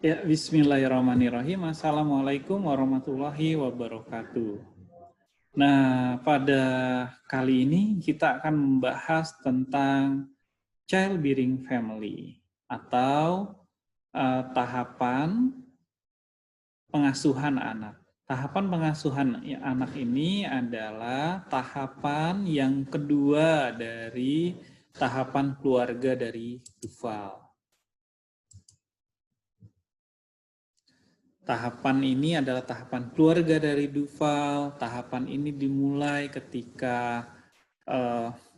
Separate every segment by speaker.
Speaker 1: Ya, bismillahirrahmanirrahim. Assalamualaikum warahmatullahi wabarakatuh. Nah, pada kali ini kita akan membahas tentang childbearing family atau tahapan pengasuhan anak. Tahapan pengasuhan anak ini adalah tahapan yang kedua dari tahapan keluarga dari Duval. Tahapan ini adalah tahapan keluarga dari Duval. Tahapan ini dimulai ketika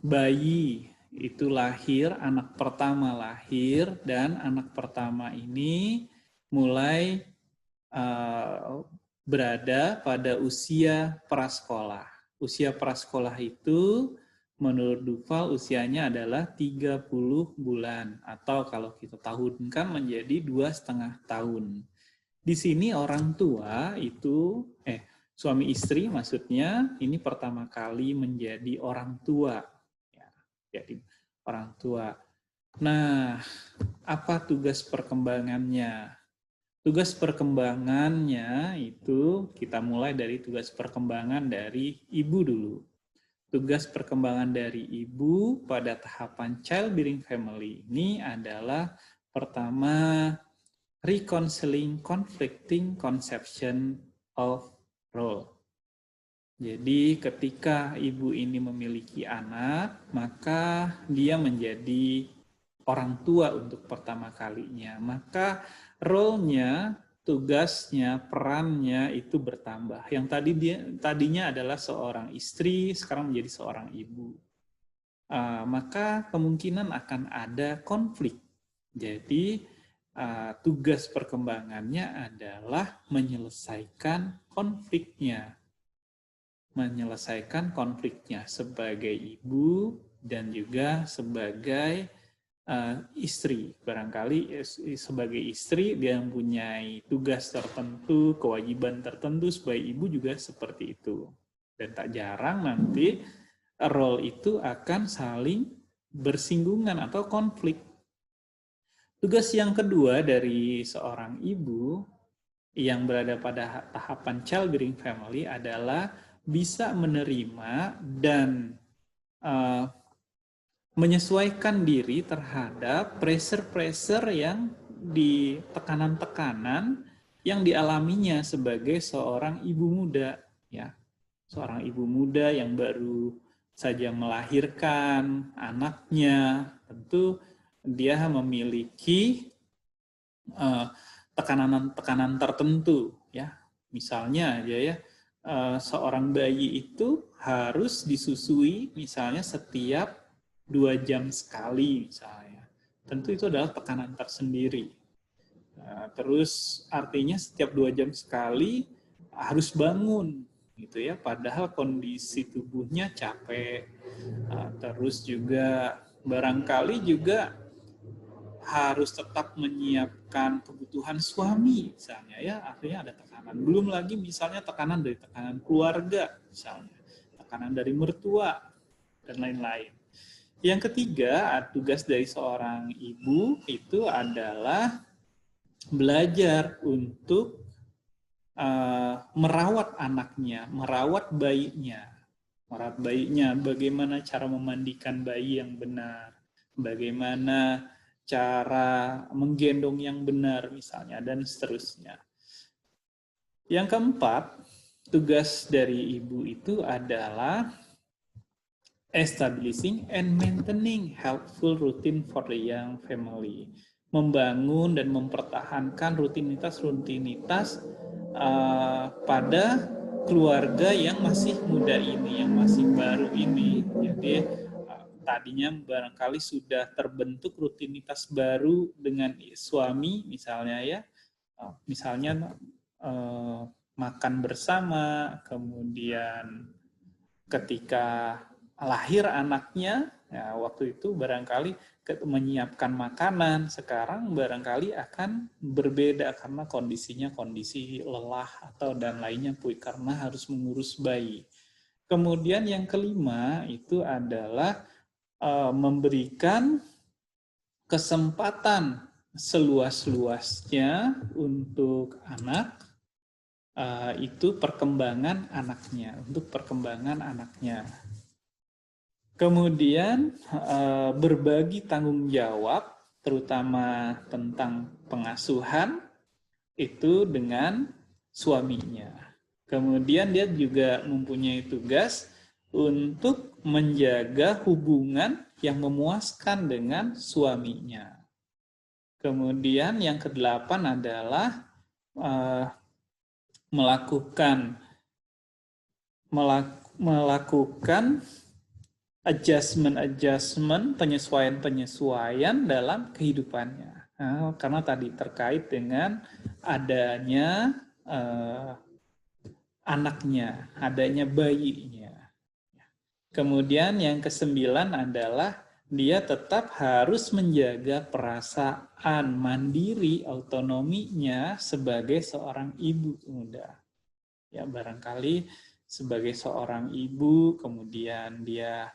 Speaker 1: bayi itu lahir, anak pertama lahir, dan anak pertama ini mulai berada pada usia prasekolah. Usia prasekolah itu menurut Duval usianya adalah 30 bulan, atau kalau kita tahunkan menjadi 2,5 tahun. Di sini orang tua itu, suami istri maksudnya, ini pertama kali menjadi orang tua. Ya, jadi orang tua. Nah, apa tugas perkembangannya? Tugas perkembangannya itu kita mulai dari tugas perkembangan dari ibu dulu. Tugas perkembangan dari ibu pada tahapan childbearing family ini adalah pertama, reconciling conflicting conception of role. Jadi ketika ibu ini memiliki anak, maka dia menjadi orang tua untuk pertama kalinya. Maka role-nya, tugasnya, perannya itu bertambah. Yang tadinya adalah seorang istri, sekarang menjadi seorang ibu. Maka kemungkinan akan ada konflik. Jadi tugas perkembangannya adalah menyelesaikan konfliknya. Sebagai ibu dan juga sebagai istri. Barangkali sebagai istri dia mempunyai tugas tertentu, kewajiban tertentu, sebagai ibu juga seperti itu. Dan tak jarang nanti role itu akan saling bersinggungan atau konflik. Tugas yang kedua dari seorang ibu yang berada pada tahapan childbearing family adalah bisa menerima dan menyesuaikan diri terhadap pressure-pressure yang di tekanan-tekanan yang dialaminya sebagai seorang ibu muda, ya. Seorang ibu muda yang baru saja melahirkan anaknya, tentu dia memiliki tekanan-tekanan tertentu, ya. Misalnya aja ya, seorang bayi itu harus disusui misalnya setiap 2 jam sekali misalnya. Tentu itu adalah tekanan tersendiri. Terus artinya setiap 2 jam sekali harus bangun gitu ya, padahal kondisi tubuhnya capek. Terus juga barangkali juga harus tetap menyiapkan kebutuhan suami misalnya ya, artinya ada tekanan. Belum lagi misalnya tekanan dari tekanan keluarga misalnya, tekanan dari mertua dan lain-lain. Yang ketiga, tugas dari seorang ibu itu adalah belajar untuk merawat anaknya, merawat bayinya. Bagaimana cara memandikan bayi yang benar, bagaimana cara menggendong yang benar misalnya, dan seterusnya. Yang keempat, tugas dari ibu itu adalah establishing and maintaining helpful routine for the young family. Membangun dan mempertahankan rutinitas-rutinitas pada keluarga yang masih muda ini, yang masih baru ini. Jadi tadinya barangkali sudah terbentuk rutinitas baru dengan suami misalnya ya, misalnya makan bersama, kemudian ketika lahir anaknya, ya waktu itu barangkali menyiapkan makanan, sekarang barangkali akan berbeda karena kondisinya kondisi lelah atau dan lainnya karena harus mengurus bayi. Kemudian yang kelima itu adalah memberikan kesempatan seluas-luasnya untuk anak, itu perkembangan anaknya, untuk perkembangan anaknya. Kemudian berbagi tanggung jawab, terutama tentang pengasuhan, itu dengan suaminya. Kemudian dia juga mempunyai tugas untuk menjaga hubungan yang memuaskan dengan suaminya. Kemudian yang ke-8 adalah melakukan adjustment, penyesuaian dalam kehidupannya. Nah, karena tadi terkait dengan adanya anaknya, adanya bayinya. Kemudian yang ke-9 adalah dia tetap harus menjaga perasaan mandiri, autonominya sebagai seorang ibu muda. Ya, barangkali sebagai seorang ibu, kemudian dia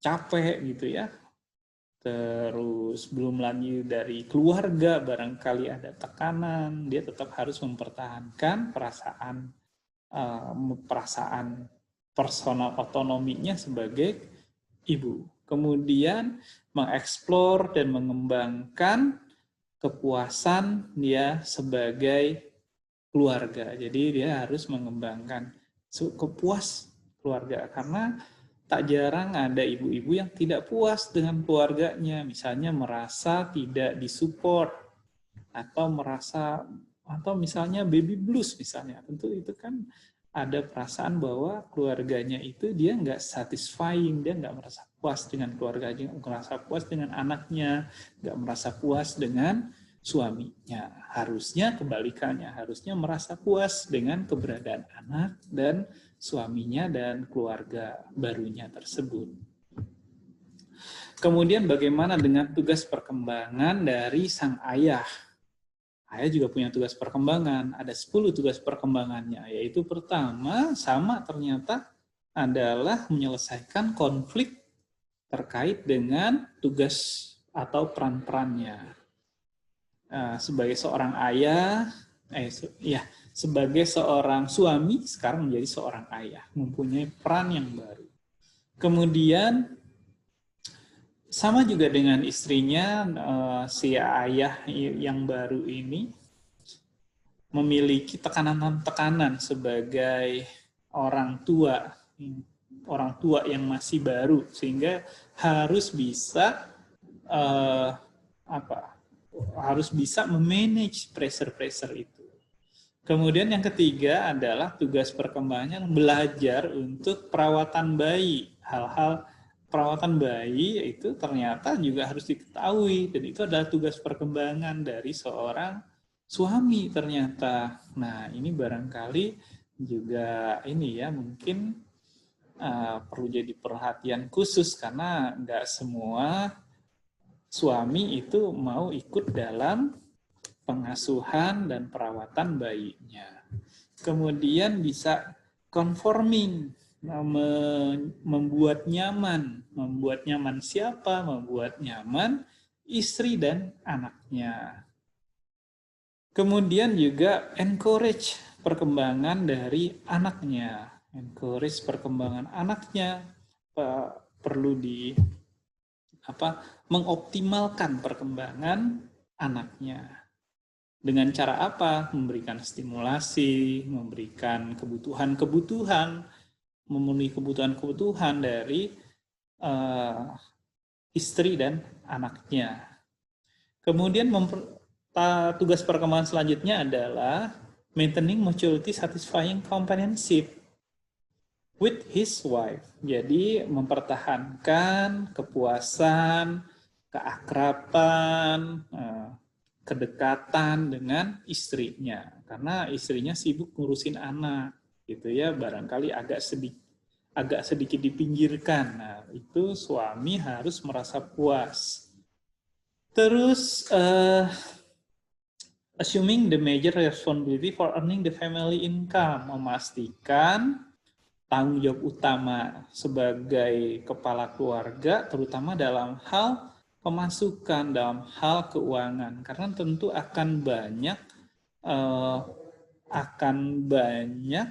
Speaker 1: capek gitu ya, terus belum lagi dari keluarga barangkali ada tekanan, dia tetap harus mempertahankan perasaan personal otonominya sebagai ibu. Kemudian mengeksplor dan mengembangkan kepuasan dia sebagai keluarga. Jadi dia harus mengembangkan kepuas keluarga, karena tak jarang ada ibu-ibu yang tidak puas dengan keluarganya, misalnya merasa tidak disupport atau misalnya baby blues misalnya. Tentu itu kan ada perasaan bahwa keluarganya itu dia nggak satisfying, dia nggak merasa puas dengan keluarganya, nggak merasa puas dengan anaknya, nggak merasa puas dengan suaminya. Harusnya kebalikannya, harusnya merasa puas dengan keberadaan anak dan suaminya dan keluarga barunya tersebut. Kemudian bagaimana dengan tugas perkembangan dari sang ayah? Ayah juga punya tugas perkembangan, ada 10 tugas perkembangannya, yaitu pertama, sama ternyata adalah menyelesaikan konflik terkait dengan tugas atau peran-perannya. Sebagai seorang ayah, sebagai seorang suami, sekarang menjadi seorang ayah, mempunyai peran yang baru. Kemudian sama juga dengan istrinya, si ayah yang baru ini memiliki tekanan-tekanan sebagai orang tua yang masih baru, sehingga harus bisa harus bisa memanage pressure itu. Kemudian yang ketiga adalah tugas perkembangannya belajar untuk perawatan bayi. Hal-hal perawatan bayi itu ternyata juga harus diketahui, dan itu adalah tugas perkembangan dari seorang suami ternyata. Nah, ini barangkali juga ini ya, mungkin perlu jadi perhatian khusus, karena nggak semua suami itu mau ikut dalam pengasuhan dan perawatan bayinya. Kemudian bisa conforming, membuat nyaman siapa? Membuat nyaman istri dan anaknya. Kemudian juga encourage perkembangan dari anaknya. Encourage perkembangan anaknya, perlu mengoptimalkan perkembangan anaknya. Dengan cara apa? Memberikan stimulasi, memberikan kebutuhan-kebutuhan, memenuhi kebutuhan-kebutuhan dari istri dan anaknya. Kemudian tugas perkembangan selanjutnya adalah maintaining mutually satisfying companionship with his wife. Jadi mempertahankan kepuasan, keakraban, kedekatan dengan istrinya, karena istrinya sibuk ngurusin anak gitu ya, barangkali agak sedikit dipinggirkan. Nah, itu suami harus merasa puas. Terus assuming the major responsibility for earning the family income, memastikan tanggung jawab utama sebagai kepala keluarga, terutama dalam hal pemasukan, dalam hal keuangan, karena tentu eh, akan banyak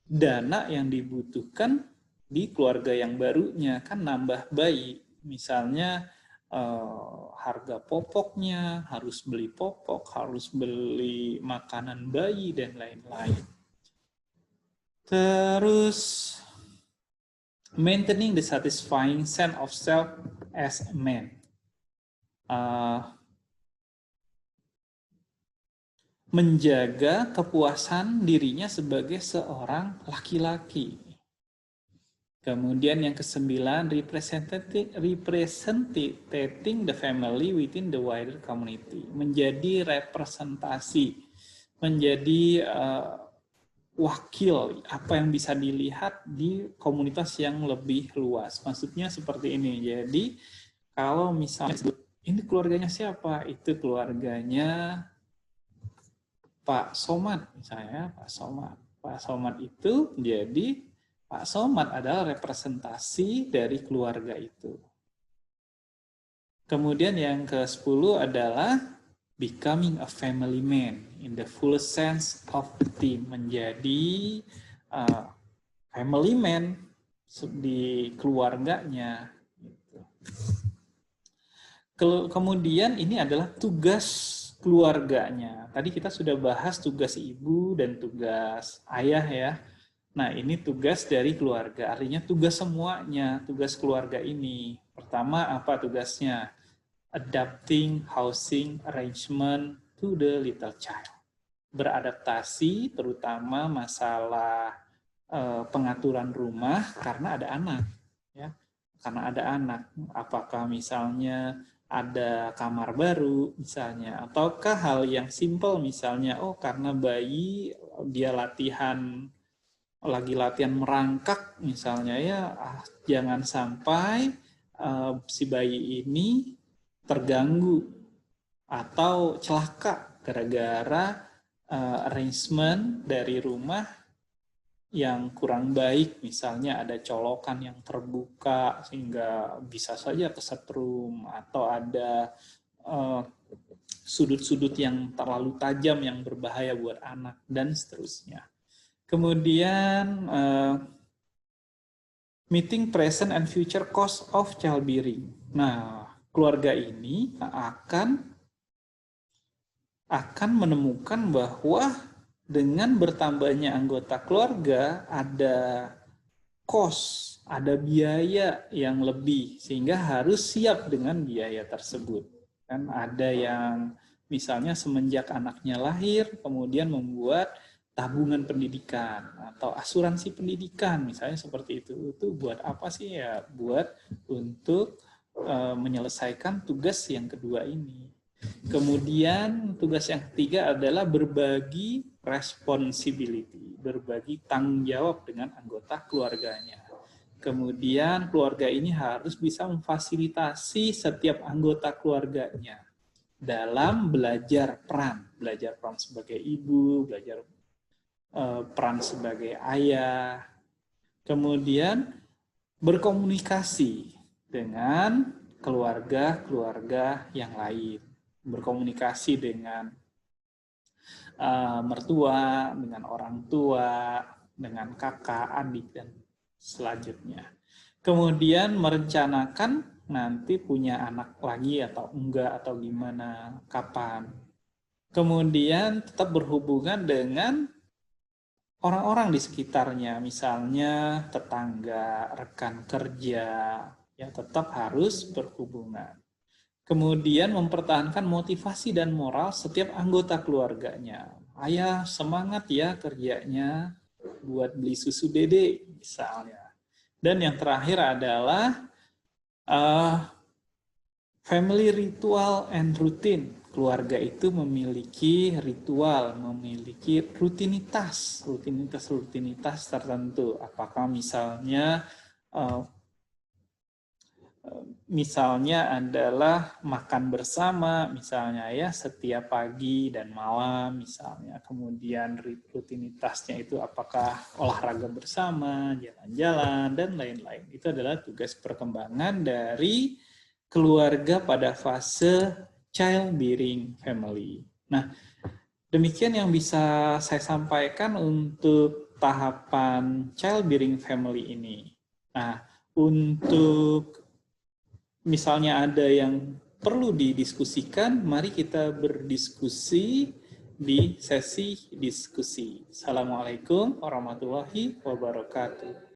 Speaker 1: dana yang dibutuhkan di keluarga yang barunya, kan nambah bayi, misalnya harga popoknya, harus beli popok, harus beli makanan bayi, dan lain-lain. Terus, maintaining the satisfying sense of self as a man. Menjaga kepuasan dirinya sebagai seorang laki-laki. Kemudian yang ke-9, representing the family within the wider community. Menjadi representasi, menjadi wakil apa yang bisa dilihat di komunitas yang lebih luas. Maksudnya seperti ini. Jadi kalau misalnya ini keluarganya siapa? Itu keluarganya Pak Somad misalnya, Pak Somad. Pak Somad itu jadi Pak Somad adalah representasi dari keluarga itu. Kemudian yang ke-10 adalah becoming a family man in the full sense of the term, menjadi family man di keluarganya. Kemudian ini adalah tugas keluarganya. Tadi kita sudah bahas tugas ibu dan tugas ayah ya. Nah, ini tugas dari keluarga. Artinya tugas semuanya, tugas keluarga ini. Pertama, apa tugasnya? Adapting housing arrangement to the little child. Beradaptasi, terutama masalah pengaturan rumah karena ada anak. Ya. Karena ada anak. Apakah misalnya ada kamar baru misalnya, ataukah hal yang simpel misalnya, oh karena bayi dia lagi latihan merangkak misalnya ya, jangan sampai si bayi ini terganggu atau celaka gara-gara arrangement dari rumah yang kurang baik, misalnya ada colokan yang terbuka sehingga bisa saja kesetrum, atau ada sudut-sudut yang terlalu tajam yang berbahaya buat anak, dan seterusnya. Kemudian meeting present and future cost of childbearing. Nah, keluarga ini akan menemukan bahwa dengan bertambahnya anggota keluarga ada cost, ada biaya yang lebih, sehingga harus siap dengan biaya tersebut. Kan ada yang misalnya semenjak anaknya lahir, kemudian membuat tabungan pendidikan atau asuransi pendidikan, misalnya seperti itu. Itu buat apa sih ya? Buat untuk menyelesaikan tugas yang kedua ini. Kemudian tugas yang ketiga adalah berbagi responsibility, berbagi tanggung jawab dengan anggota keluarganya. Kemudian keluarga ini harus bisa memfasilitasi setiap anggota keluarganya dalam belajar peran sebagai ibu, belajar peran sebagai ayah. Kemudian berkomunikasi dengan keluarga-keluarga yang lain. Berkomunikasi dengan mertua, dengan orang tua, dengan kakak, adik, dan selanjutnya. Kemudian merencanakan nanti punya anak lagi atau enggak, atau gimana, kapan. Kemudian tetap berhubungan dengan orang-orang di sekitarnya, misalnya tetangga, rekan kerja, ya tetap harus berhubungan. Kemudian mempertahankan motivasi dan moral setiap anggota keluarganya. Ayah semangat ya kerjanya buat beli susu dede misalnya. Dan yang terakhir adalah family ritual and routine. Keluarga itu memiliki ritual, memiliki rutinitas tertentu. Apakah misalnya adalah makan bersama, misalnya ya setiap pagi dan malam misalnya. Kemudian rutinitasnya itu apakah olahraga bersama, jalan-jalan, dan lain-lain. Itu adalah tugas perkembangan dari keluarga pada fase childbearing family. Nah, demikian yang bisa saya sampaikan untuk tahapan childbearing family ini. Nah, untuk misalnya ada yang perlu didiskusikan, mari kita berdiskusi di sesi diskusi. Assalamualaikum warahmatullahi wabarakatuh.